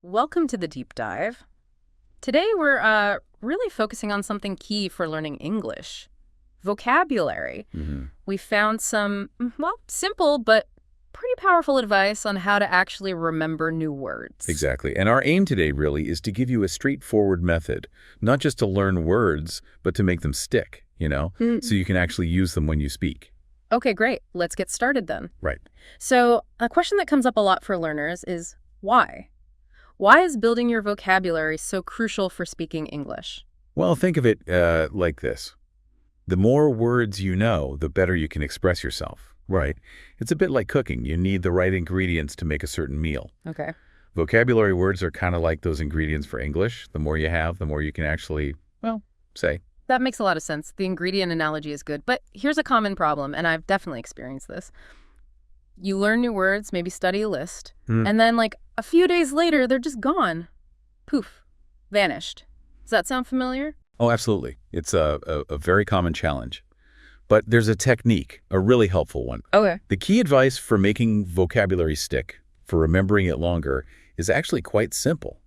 Welcome to the deep dive. Today we're really focusing on something key for learning English, vocabulary. We found some, well, simple but pretty powerful advice on how to actually remember new words. Exactly. And our aim today really is to give you a straightforward method, not just to learn words, but to make them stick, so you can actually use them when you speak. Okay, great. Let's get started then. Right. So a question that comes up a lot for learners is why? Why is building your vocabulary so crucial for speaking English? Well, think of it like this. The more words you know, the better you can express yourself. Right. It's a bit like cooking. You need the right ingredients to make a certain meal. Okay. Vocabulary words are kind of like those ingredients for English. The more you have, the more you can actually, say. That makes a lot of sense. The ingredient analogy is good. But here's a common problem, and I've definitely experienced this. You learn new words, maybe study a list, and then like a few days later, they're just gone. Poof. Vanished. Does that sound familiar? Oh, absolutely. It's a very common challenge. But there's a technique, a really helpful one. Okay. The key advice for making vocabulary stick, for remembering it longer, is actually quite simple.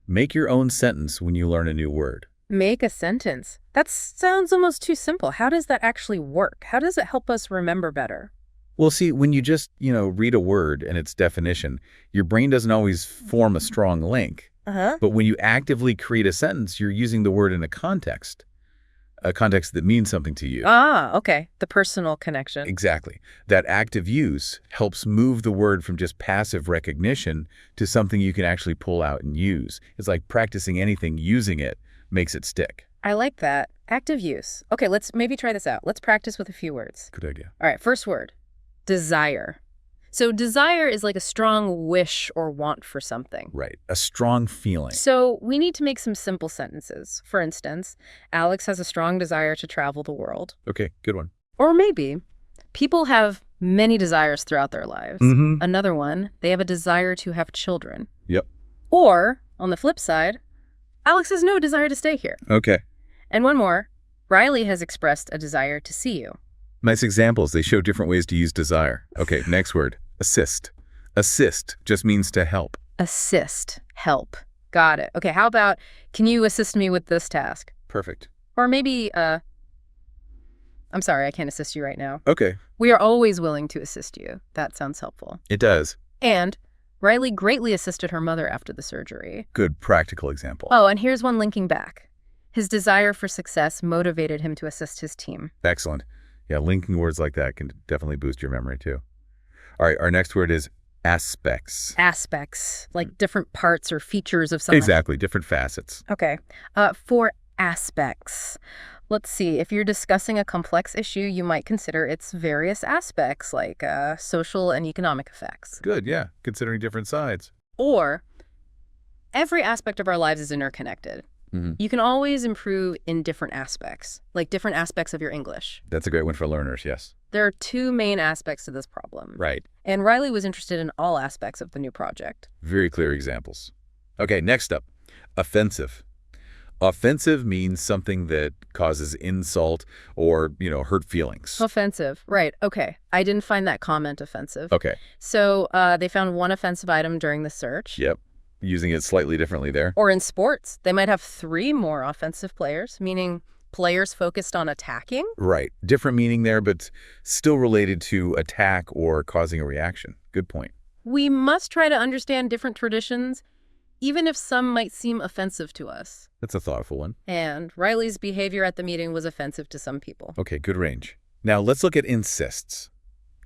Make your own sentence when you learn a new word. Make a sentence. That sounds almost too simple. How does that actually work? How does it help us remember better? Well, see, when you just, read a word and its definition, your brain doesn't always form a strong link. But when you actively create a sentence, you're using the word in a context that means something to you. Ah, okay. The personal connection. Exactly. That active use helps move the word from just passive recognition to something you can actually pull out and use. It's like practicing anything, using it makes it stick. I like that. Active use. Okay, let's maybe try this out. Let's practice with a few words. Good idea. All right, first word. Desire. So desire is like a strong wish or want for something. Right. A strong feeling. So we need to make some simple sentences. For instance, Alex has a strong desire to travel the world. Okay, good one. Or maybe people have many desires throughout their lives. Another one, they have a desire to have children. Yep. Or, on the flip side, Alex has no desire to stay here. Okay. And one more, Riley has expressed a desire to see you. Nice examples. They show different ways to use desire. Okay, next word. Assist. Assist just means to help. Assist. Help. Got it. Okay, how about, can you assist me with this task? Perfect. Or maybe, I'm sorry, I can't assist you right now. Okay. We are always willing to assist you. That sounds helpful. It does. And Riley greatly assisted her mother after the surgery. Good practical example. Oh, and here's one linking back. His desire for success motivated him to assist his team. Excellent. Yeah, linking words like that can definitely boost your memory too. All right, our next word is aspects. Aspects, like different parts or features of something. Exactly, different facets. Okay. For aspects, let's see. If you're discussing a complex issue, you might consider its various aspects, like social and economic effects. Good, yeah, considering different sides. Or every aspect of our lives is interconnected. You can always improve in different aspects, like different aspects of your English. That's a great one for learners, yes. There are two main aspects to this problem. Right. And Riley was interested in all aspects of the new project. Very clear examples. Okay, next up, offensive. Offensive means something that causes insult or, hurt feelings. Offensive. Right. Okay. I didn't find that comment offensive. Okay. So they found one offensive item during the search. Yep. Using it slightly differently there. Or in sports, they might have 3 more offensive players, meaning players focused on attacking. Right. Different meaning there, but still related to attack or causing a reaction. Good point. We must try to understand different traditions, even if some might seem offensive to us. That's a thoughtful one. And Riley's behavior at the meeting was offensive to some people. Okay, good range. Now let's look at insists.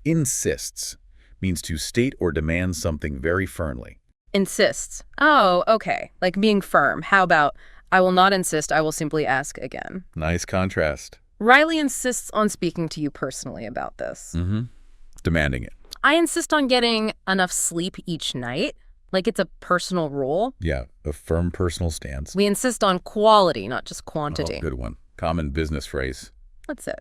Insists means to state or demand something very firmly. Insists. Oh, okay. Like being firm. How about, I will not insist, I will simply ask again. Nice contrast. Riley insists on speaking to you personally about this. Demanding it. I insist on getting enough sleep each night. Like it's a personal rule. Yeah, a firm personal stance. We insist on quality, not just quantity. Oh, good one. Common business phrase. That's it.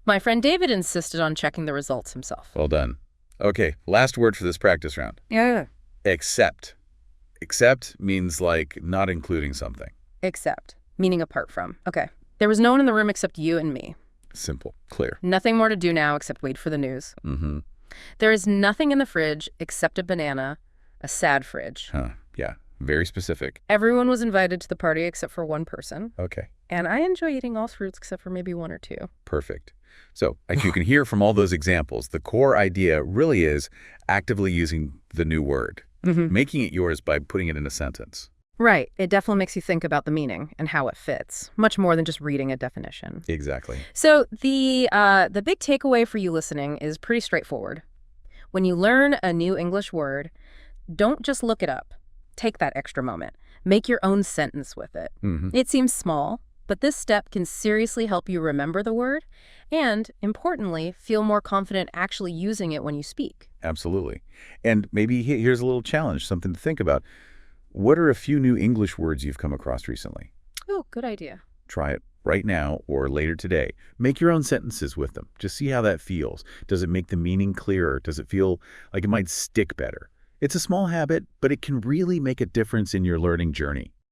My friend David insisted on checking the results himself. Well done. Okay, last word for this practice round. Yeah. Except. Except means like not including something. Except, meaning apart from. Okay. There was no one in the room except you and me. Simple. Clear. Nothing more to do now except wait for the news. There is nothing in the fridge except a banana, a sad fridge. Yeah, very specific. Everyone was invited to the party except for one person. Okay. And I enjoy eating all fruits except for maybe one or two. Perfect. So, as you can hear from all those examples, the core idea really is actively using the new word, making it yours by putting it in a sentence. Right. It definitely makes you think about the meaning and how it fits, much more than just reading a definition. Exactly. So the big takeaway for you listening is pretty straightforward. When you learn a new English word, don't just look it up. Take that extra moment. Make your own sentence with it. It seems small, but this step can seriously help you remember the word and, importantly, feel more confident actually using it when you speak. Absolutely. And maybe here's a little challenge, something to think about. What are a few new English words you've come across recently? Oh, good idea. Try it right now or later today. Make your own sentences with them. Just see how that feels. Does it make the meaning clearer? Does it feel like it might stick better? It's a small habit, but it can really make a difference in your learning journey.